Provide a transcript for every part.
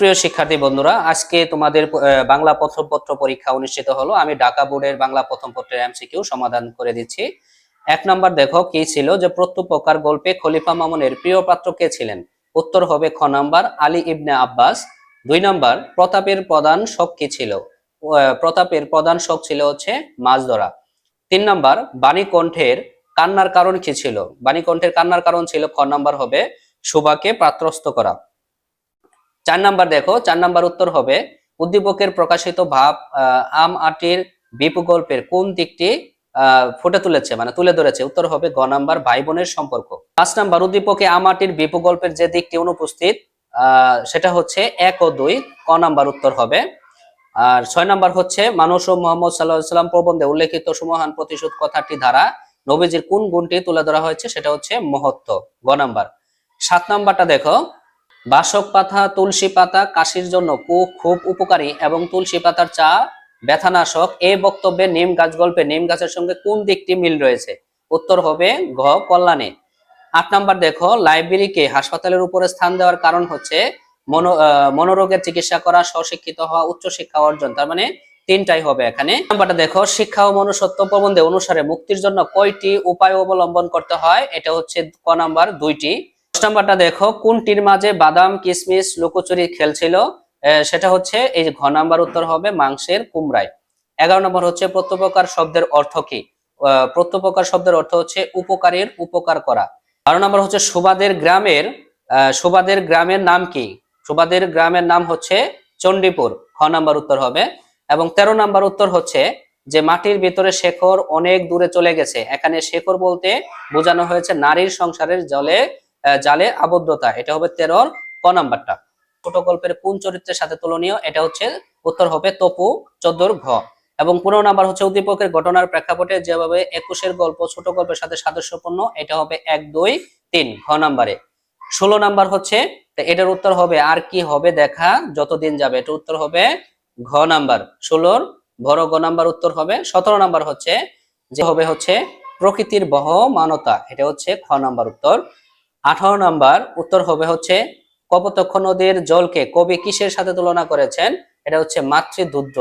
প্রিয় শিক্ষার্থী বন্ধুরা, আজকে তোমাদের বাংলা প্রথম পত্র পরীক্ষা অনুষ্ঠিত হলো। আমি ঢাকা বোর্ডের বাংলা প্রথম পত্রের এমসিকিউ সমাধান করে দিচ্ছি। 1 নাম্বার দেখো কি ছিল, যে প্রত্যুপকার গল্পে খলিফা মামুনের প্রিয় পাত্র কে ছিলেন? উত্তর হবে খ নাম্বার আলী ইবনে আব্বাস। 2 নাম্বার প্রতাপের প্রধান শখ কি ছিল? প্রতাপের প্রধান শখ ছিল হচ্ছে মাছ ধরা। 3 নাম্বার বাণীকণ্ঠের কান্নার কারণ কি ছিল? বাণীকণ্ঠের কান্নার কারণ ছিল খ নাম্বার হবে সুবাকে পাত্রস্থ করা। 4 নাম্বার দেখো, 4 নাম্বার উত্তর হবে উদ্দীপকের প্রকাশিত ভাব আম আটির বিপু গল্পের কোন দিকটি ফুটে তুলেছে, মানে তুলে ধরেছে? উত্তর হবে গ নাম্বার ভাই বোনের সম্পর্ক। 5 নাম্বার উদ্দীপকে আম আটির বিপু গল্পের যে দিকটি অনুপস্থিত সেটা হচ্ছে 1 ও 2, ক নাম্বার উত্তর হবে। আর 6 নাম্বার হচ্ছে মানুষ ও মোহাম্মদ সাল্লাল্লাহু আলাইহি সাল্লাম প্রবন্ধে উল্লেখিত সুমহান প্রতিশোধ কথাটি দ্বারা নবীজির কোন গুণটি তুলে ধরা হয়েছে? সেটা হচ্ছে মহত্ব, গ নাম্বার। 7 নাম্বারটা দেখো, বাসক পাতা তুলসী পাতা কাশির জন্য খুব উপকারী এবং তুলসী পাতার চা ব্যথানাশক। এই বক্তব্যে নিম গাছ গল্পে নিম গাছের সঙ্গে কোন দিকটি মিল রয়েছে? উত্তর হবে ঘ কল্যাণে। 8 নাম্বার দেখো, লাইব্রেরিকে হাসপাতালের উপরে স্থান দেওয়ার কারণ হচ্ছে মনোরোগের চিকিৎসা করা, স্বশিক্ষিত হওয়া, উচ্চ শিক্ষা অর্জন। তার মানে তিনটাই হবে এখানে। নাম্বারটা দেখো, শিক্ষা ও মনুষ্যত্ব প্রবন্ধে অনুসারে মুক্তির জন্য কয়টি উপায় অবলম্বন করতে হয়? এটা হচ্ছে ক নাম্বার 2টি। 10 নাম্বারটা দেখো, কোনটির মাঝে বাদাম কিশমিশ লুকোচুরি খেলছিল? সেটা হচ্ছে এই ঘ নাম্বার উত্তর হবে মাংসের কুমড়ায়। 11 নম্বর হচ্ছে প্রত্যুপকার শব্দের অর্থ কি? প্রত্যুপকার শব্দের অর্থ হচ্ছে উপকারের উপকার করা। 12 নম্বর হচ্ছে সুবাদের গ্রামের নাম কি? সুবাদের গ্রামের নাম হচ্ছে চণ্ডীপুর, খ নাম্বার উত্তর হবে। এবং 13 নাম্বার উত্তর হচ্ছে যে মাটির ভিতরে শেখর অনেক দূরে চলে গেছে। এখানে শেখর বলতে বোঝানো হয়েছে নারীর সংসারের জালে আবদ্ধতা। এটা হবে 13 ক নাম্বারটা। ছোট গল্পের কোন চরিত্রের সাথে তুলনীয়? এটা হচ্ছে উত্তর হবে তপু, 14 ঘ। এবং 15 নাম্বার হচ্ছে উদ্দীপকের ঘটনার প্রেক্ষাপটে যেভাবে 21-এর গল্প ছোট গল্পের সাথে সাদৃশ্যপূর্ণ। এটা হবে 1, 2, 3 ঘ নাম্বারে। 16 নাম্বার হচ্ছে, এটার উত্তর হবে আর কি হবে দেখা যতদিন যাবে। এটা উত্তর হবে ঘ নাম্বার 16 বড় গ নাম্বার উত্তর হবে। 17 নাম্বার হচ্ছে যে হবে হচ্ছে প্রকৃতির বহমানতা। এটা হচ্ছে খ নাম্বার উত্তর। 18 নাম্বার উত্তর হবে হচ্ছে কপোতাক্ষ নদীর জলকে কবি কিসের সাথে তুলনা করেছেন? এটা হচ্ছে মাতৃদুগ্ধ।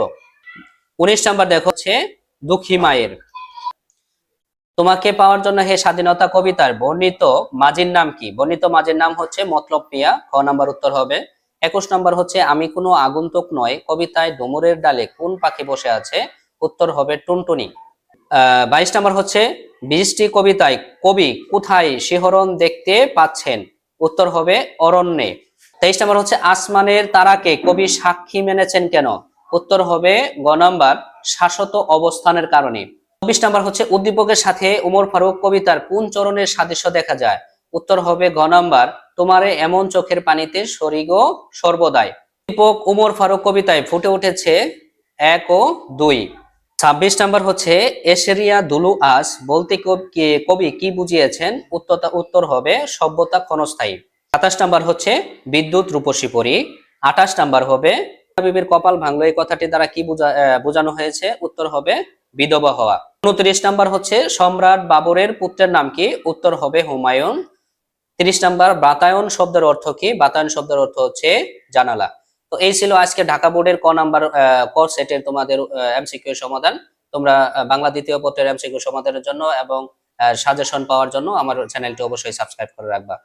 19 নাম্বার দেখো হচ্ছে দুঃখী মায়ের। তোমাকে পাওয়ার জন্য হে স্বাধীনতা কবিতার বর্ণিত মাঝির নাম কি? বর্ণিত মাঝির নাম হচ্ছে মতলব মিয়া, খ নাম্বার উত্তর হবে। 21 নাম্বার হচ্ছে আমি কোনো আগন্তুক নয় কবিতায় ডুমুরের ডালে কোন পাখি বসে আছে? উত্তর হবে টুনটুনি। 22 নাম্বার হচ্ছে বৃষ্টি কবিতায় কবি কোথায় শিহরণ দেখতে পাচ্ছেন? উত্তর হবে অরণ্যে। 23 নাম্বার হচ্ছে আসমানের তারাকে কবি সাক্ষী মেনেছেন কেন? উত্তর হবে গ নাম্বার শাশ্বত অবস্থানের কারণে। 24 নাম্বার হচ্ছে উদ্দীপকের সাথে উমর ফারুক কবিতার কোন চরণের সাদৃশ্য দেখা যায়? উত্তর হবে ঘ নাম্বার তোমারে এমন চোখের পানিতে সরিগো সর্বদাই। উদ্দীপক উমর ফারুক কবিতায় ফুটে উঠেছে 1 ও 2। 26 নাম্বার হচ্ছে এশেরিয়া দুলু আস বলতে কবি কি বুঝিয়েছেন? উত্তর হবে সভ্যতা ক্ষণস্থায়ী। 27 নাম্বার হচ্ছে বিদ্যুৎ রূপসী পরী। 28 নাম্বার হবে বিবির কপাল ভাঙলো এই কথাটি দ্বারা কি বোঝানো হয়েছে? উত্তর হবে বিধবা হওয়া। 29 নাম্বার হচ্ছে সম্রাট বাবরের পুত্রের নাম কি? উত্তর হবে হুমায়ুন। 30 নাম্বার বাতায়ন শব্দের অর্থ কি? বাতায়ন শব্দের অর্থ হচ্ছে জানালা। তো এই ছিল আজকে ঢাকা বোর্ডের ক নাম্বার ক সেটের তোমাদের এমসিকিউ সমাধান। তোমরা বাংলা দ্বিতীয় পত্রের এমসিকিউ সমাধানের জন্য এবং সাজেশন পাওয়ার জন্য আমার চ্যানেলটি অবশ্যই সাবস্ক্রাইব করে রাখবা।